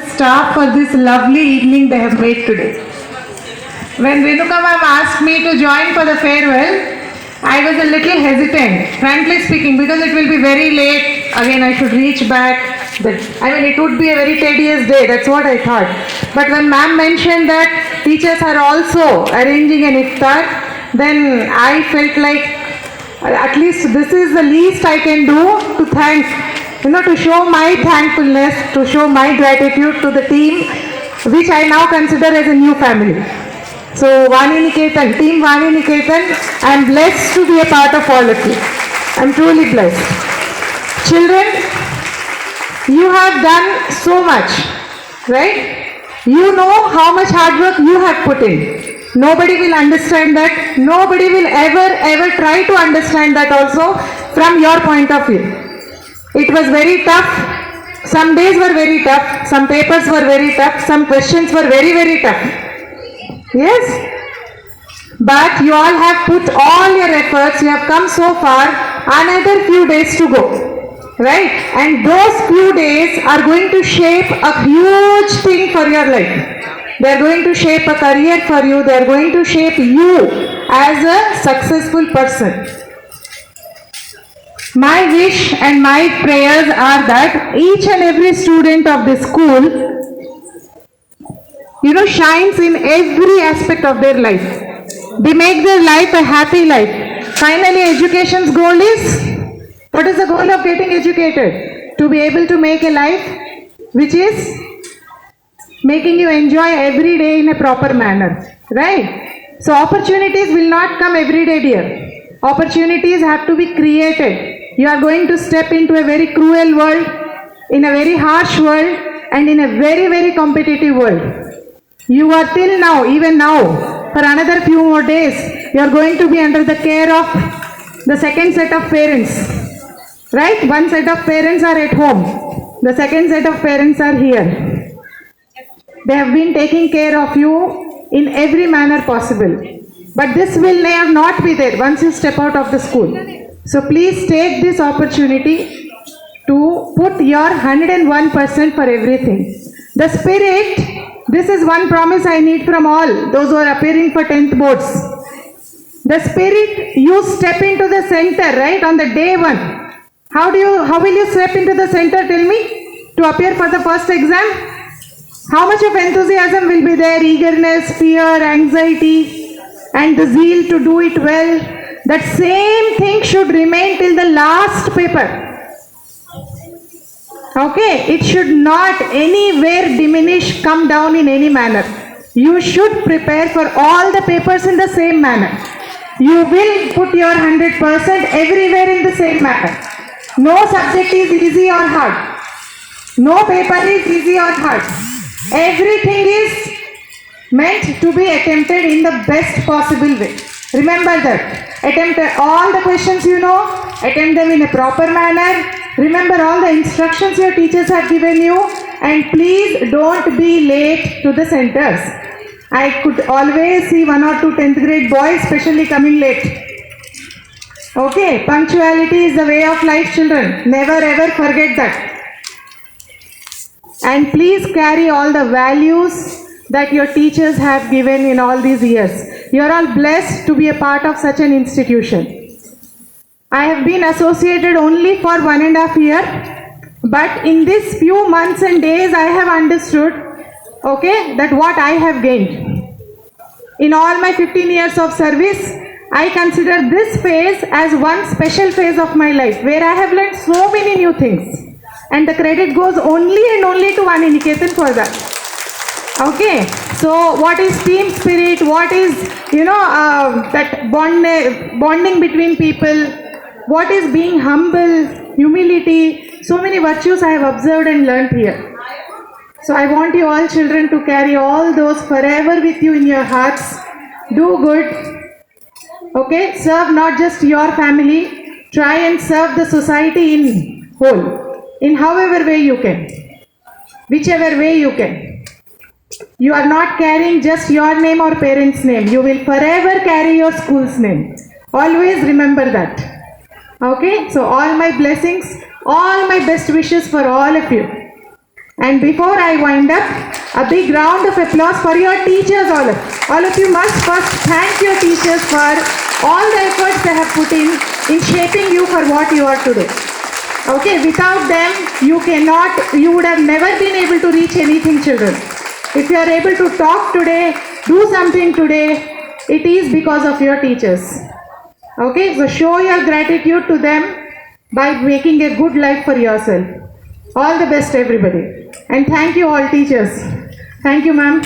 Staff for this lovely evening they have made today. When Renuka ma'am asked me to join for the farewell, I was a little hesitant, frankly speaking, because it will be very late. Again, I should reach back. It would be a very tedious day. That's what I thought. But when ma'am mentioned that teachers are also arranging an iftar, then I felt like at least this is the least I can do to thank, to show my thankfulness, to show my gratitude to the team, which I now consider as a new family. So Vani Niketan, team Vani Niketan, I am blessed to be a part of all of you. I am truly blessed. Children, you have done so much, right? You know how much hard work you have put in. Nobody will understand that. Nobody will ever try to understand that also from your point of view. It was very tough. Some days were very tough. Some papers were very tough. Some questions were very tough. Yes? But you all have put all your efforts. You have come so far. Another few days to go. Right? And those few days are going to shape a huge thing for your life. They are going to shape a career for you. They are going to shape you as a successful person. My wish and my prayers are that each and every student of this school, shines in every aspect of their life. They make their life a happy life. Finally, education's goal is, what is the goal of getting educated? To be able to make a life which is making you enjoy every day in a proper manner, right? So opportunities will not come every day, dear. Opportunities have to be created. You are going to step into a very cruel world, in a very harsh world, and in a very competitive world. You are till now, even now, for another few more days, you are going to be under the care of the second set of parents, right? One set of parents are at home. The second set of parents are here. They have been taking care of you in every manner possible. But this will not be there once you step out of the school. So please take this opportunity to put your 101% for everything. The spirit, this is one promise I need from all those who are appearing for 10th boards. The spirit, you step into the center, right, on the day one. How will you step into the center, tell me, to appear for the first exam? How much of enthusiasm will be there, eagerness, fear, anxiety, and the zeal to do it well? That same thing should remain till the last paper. Okay, it should not anywhere diminish, come down in any manner. You should prepare for all the papers in the same manner. You will put your 100% everywhere in the same manner. No subject is easy or hard. No paper is easy or hard. Everything is meant to be attempted in the best possible way. Remember that. Attempt all the questions you know. Attempt them in a proper manner. Remember all the instructions your teachers have given you. And please don't be late to the centers. I could always see 1 or 2 10th grade boys especially coming late. Okay, punctuality is the way of life, children. Never ever forget that. And please carry all the values that your teachers have given in all these years. You are all blessed to be a part of such an institution. I have been associated only for 1.5 years, but in these few months and days I have understood, that what I have gained. In all my 15 years of service, I consider this phase as one special phase of my life, where I have learned so many new things. And the credit goes only and only to Vani Niketan for that. Okay, so what is team spirit? What is, that bonding between people? What is being humble, humility? So many virtues I have observed and learned here. So I want you all children to carry all those forever with you in your hearts. Do good. Okay, serve not just your family. Try and serve the society in whole. In however way you can, whichever way you can. You are not carrying just your name or parents' name. You will forever carry your school's name. Always remember that. Okay, so all my blessings, all my best wishes for all of you. And before I wind up, a big round of applause for your teachers all. All of you must first thank your teachers for all the efforts they have put in shaping you for what you are today. Okay, without them, you would have never been able to reach anything, children. If you are able to talk today, do something today, it is because of your teachers. Okay, so show your gratitude to them by making a good life for yourself. All the best, everybody. And thank you all teachers. Thank you, ma'am.